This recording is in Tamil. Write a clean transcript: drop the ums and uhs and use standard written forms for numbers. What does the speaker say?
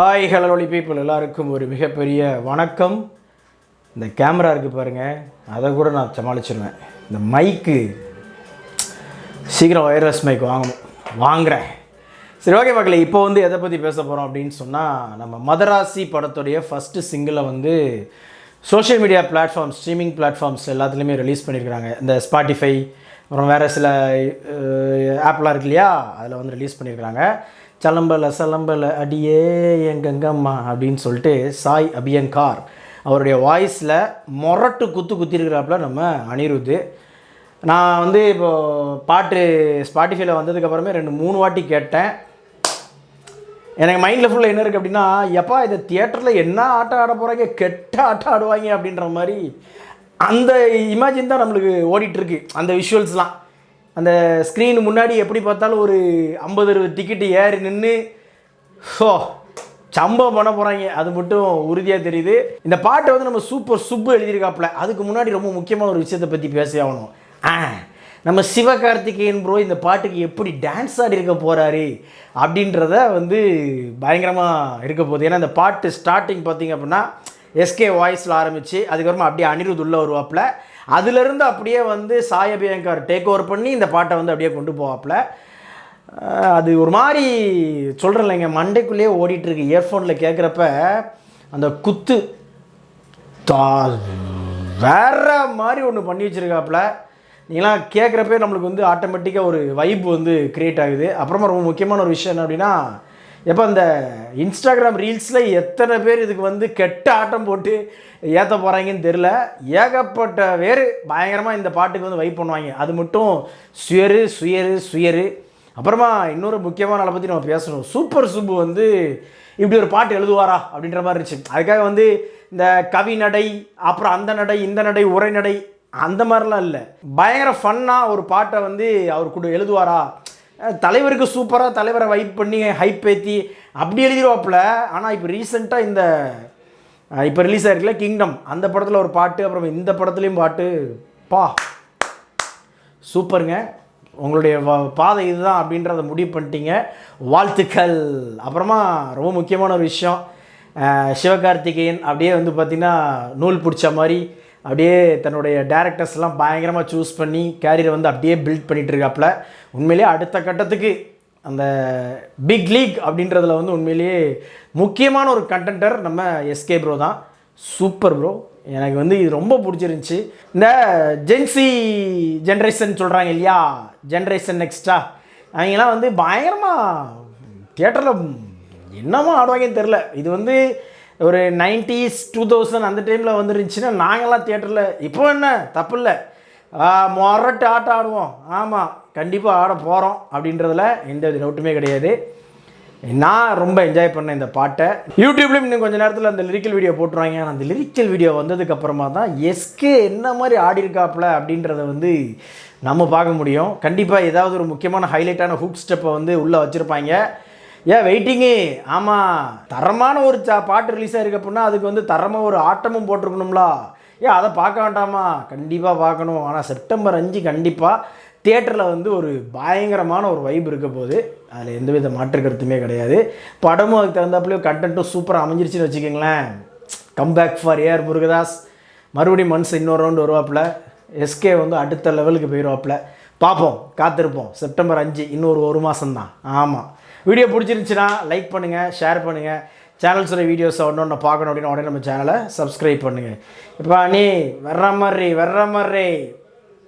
ஹாய் ஹலோ பீப்புள் எல்லாருக்கும் ஒரு மிகப்பெரிய வணக்கம். இந்த கேமரா இருக்குது பாருங்கள், அதை கூட நான் சமாளிச்சிருவேன். இந்த மைக்கு சீக்கிரம் ஒயர்லெஸ் மைக் வாங்குகிறேன். சரி, ஓகே மக்களே, இப்போ எதை பற்றி பேச போகிறோம் அப்படின்னு சொன்னால், நம்ம மதராசி படத்துடைய ஃபஸ்ட்டு சிங்கிளை social media platforms, streaming platforms எல்லாத்துலேயுமே ரிலீஸ் பண்ணியிருக்கிறாங்க. இந்த ஸ்பாட்டிஃபை அப்புறம் வேறு சில ஆப்லாம் இருக்கு இல்லையா, அதில் ரிலீஸ் பண்ணியிருக்கிறாங்க. சலம்பல அடியே எங்கங்கம்மா அப்படின்னு சொல்லிட்டு சாய் அபியங்கார் அவருடைய வாய்ஸில் மொரட்டு குத்திருக்கிறாப்புல நம்ம அனிருத். நான் இப்போது பாட்டு ஸ்பாட்டிஃபைல வந்ததுக்கப்புறமே 2-3 வாட்டி கேட்டேன். எனக்கு மைண்டில் ஃபுல்லாக என்ன இருக்குது அப்படின்னா, எப்பா இதை தியேட்டரில் என்ன ஆட்டம் ஆட போகிறாங்க, கெட்ட ஆட்டம் ஆடுவாங்க அப்படின்ற மாதிரி அந்த இமேஜின் தான் நம்மளுக்கு ஓடிட்டுருக்கு. அந்த விஷுவல்ஸ்லாம் அந்த ஸ்க்ரீனு முன்னாடி எப்படி பார்த்தாலும் ஒரு 50-60 டிக்கெட்டு ஏறி நின்று சம்பவம் பண்ண போகிறாங்க, அது மட்டும் உறுதியாக தெரியுது. இந்த பாட்டை நம்ம சூப்பர் சுப்பு எழுதியிருக்காப்புல. அதுக்கு முன்னாடி ரொம்ப முக்கியமான ஒரு விஷயத்தை பற்றி பேசி ஆகணும். நம்ம சிவகார்த்திகேயன் ப்ரோ இந்த பாட்டுக்கு எப்படி டான்ஸ் ஆடி இருக்க போகிறாரு அப்படின்றத பயங்கரமாக இருக்க போகுது. ஏன்னா இந்த பாட்டு ஸ்டார்டிங் பார்த்திங்க அப்படின்னா எஸ்கே வாய்ஸில் ஆரம்பித்து அதுக்கப்புறமா அப்படியே அனிருத் உள்ள வருவாப்பில். அதிலிருந்து அப்படியே சாய் அபியங்கார் டேக் ஓவர் பண்ணி இந்த பாட்டை அப்படியே கொண்டு போவாப்பில். அது ஒரு மாதிரி சொல்கிறேன் இல்லைங்க, மண்டைக்குள்ளேயே ஓடிட்டுருக்கு. இயர்ஃபோனில் கேட்குறப்ப அந்த குத்து வேற மாதிரி ஒன்று பண்ணி வச்சுருக்காப்புல. நீங்களாம் கேட்குறப்பே நம்மளுக்கு ஆட்டோமேட்டிக்காக ஒரு வைப் க்ரியேட் ஆகுது. அப்புறமா ரொம்ப முக்கியமான ஒரு விஷயம் என்ன அப்படின்னா, எப்போ இந்த இன்ஸ்டாகிராம் ரீல்ஸில் எத்தனை பேர் இதுக்கு கெட்ட ஆட்டம் போட்டு ஏற்ற போகிறாங்கன்னு தெரில. ஏகப்பட்ட வேறு பயங்கரமாக இந்த பாட்டுக்கு வைப் பண்ணுவாங்க. அது மட்டும் சுயரு. அப்புறமா இன்னொரு முக்கியமான ஆளை பற்றி நம்ம பேசணும். சூப்பர் சுப்பு இப்படி ஒரு பாட்டு எழுதுவாரா அப்படின்ற மாதிரி இருந்துச்சு. அதுக்காக இந்த கவி நடை, அப்புறம் அந்த நடை, இந்த நடை, உரை நடை, அந்த மாதிரிலாம் இல்லை. பயங்கர ஃபன்னாக ஒரு பாட்டை அவர் கூட எழுதுவாரா, தலைவருக்கு சூப்பராக தலைவரை வைப் பண்ணி ஹைப் ஏற்றி அப்படி எழுதிடுவாப்புல. ஆனால் இப்போ ரீசெண்டாக இப்போ ரிலீஸ் ஆகிருக்குல்ல கிங்டம், அந்த படத்தில் ஒரு பாட்டு, அப்புறம் இந்த படத்துலேயும் பாட்டு. சூப்பருங்க, உங்களுடைய பாதை இதுதான் அப்படின்றத முடிவு பண்ணிட்டீங்க, வாழ்த்துக்கள். அப்புறமா ரொம்ப முக்கியமான ஒரு விஷயம், சிவகார்த்திகேயன் அப்படியே பார்த்திங்கன்னா நூல் பிடிச்ச மாதிரி அப்படியே தன்னுடைய டேரக்டர்ஸ்லாம் பயங்கரமாக சூஸ் பண்ணி கேரியரை அப்படியே பில்ட் பண்ணிகிட்டு இருக்காப்புல. உண்மையிலேயே அடுத்த கட்டத்துக்கு அந்த பிக் லீக் அப்படின்றதுல உண்மையிலேயே முக்கியமான ஒரு கண்டென்டர் நம்ம எஸ்கே ப்ரோ தான். சூப்பர் ப்ரோ, எனக்கு இது ரொம்ப பிடிச்சிருந்துச்சி. இந்த ஜென்சி ஜென்ரேஷன் சொல்கிறாங்க இல்லையா, ஜென்ரேஷன் நெக்ஸ்டா, அவங்கெல்லாம் பயங்கரமாக தியேட்டரில் என்னமோ ஆடுவாங்கன்னு தெரில. இது ஒரு 90s 2000 அந்த டைமில் வந்துருந்துச்சுன்னா நாங்கள்லாம் தியேட்டரில் இப்போ என்ன தப்பு இல்லை, மொரட்டு ஆட்டம் ஆடுவோம். ஆமாம், கண்டிப்பாக ஆட போகிறோம் அப்படின்றதுல எந்த டவுட்டுமே கிடையாது. நான் ரொம்ப என்ஜாய் பண்ணேன் இந்த பாட்டை. யூடியூப்லேயும் இன்னும் கொஞ்சம் நேரத்தில் அந்த லிரிக்கல் வீடியோ போட்டுருவாங்க. ஆனால் அந்த லிரிக்கல் வீடியோ வந்ததுக்கப்புறமா தான் எஸ்கே என்ன மாதிரி ஆடிருக்காப்புல அப்படின்றத நம்ம பார்க்க முடியும். கண்டிப்பாக ஏதாவது ஒரு முக்கியமான ஹைலைட்டான ஹூக் ஸ்டெப்பை உள்ளே வச்சுருப்பாங்க. ஏன் வெயிட்டிங்கு? ஆமாம், தரமான ஒரு பாட்டு ரிலீஸ் ஆகிருக்கு அப்படின்னா அதுக்கு தரமாக ஒரு ஆட்டமும் போட்டிருக்கணும்ல. ஏன் அதை பார்க்க வேண்டாமா? கண்டிப்பாக பார்க்கணும். ஆனால் செப்டம்பர் 5 கண்டிப்பாக தியேட்டரில் ஒரு பயங்கரமான ஒரு வைப் இருக்க போகுது, அதில் எந்தவித மாற்று கருத்துமே கிடையாது. படமும் அதுக்கு தகுந்தாப்புலேயே கண்டென்ட்டும் சூப்பராக அமைஞ்சிருச்சுன்னு வச்சுக்கோங்களேன். கம்பேக் ஃபார் ஏஆர் முருகதாஸ், மறுபடியும் மனசு இன்னொரு ரவுண்டு வருவாப்பில். எஸ்கே அடுத்த லெவலுக்கு போயிடுவாப்பில். பார்ப்போம், காத்திருப்போம். செப்டம்பர் 5 இன்னொரு 1 மாதம்தான். ஆமாம், வீடியோ பிடிச்சிருந்துச்சுன்னா லைக் பண்ணுங்கள், ஷேர் பண்ணுங்கள். சேனல்ஸோட வீடியோஸை ஒன்று பார்க்கணும் அப்படின்னா உடனே நம்ம சேனலை சப்ஸ்கிரைப் பண்ணுங்கள். இப்போ நீ வர்ற மாதிரி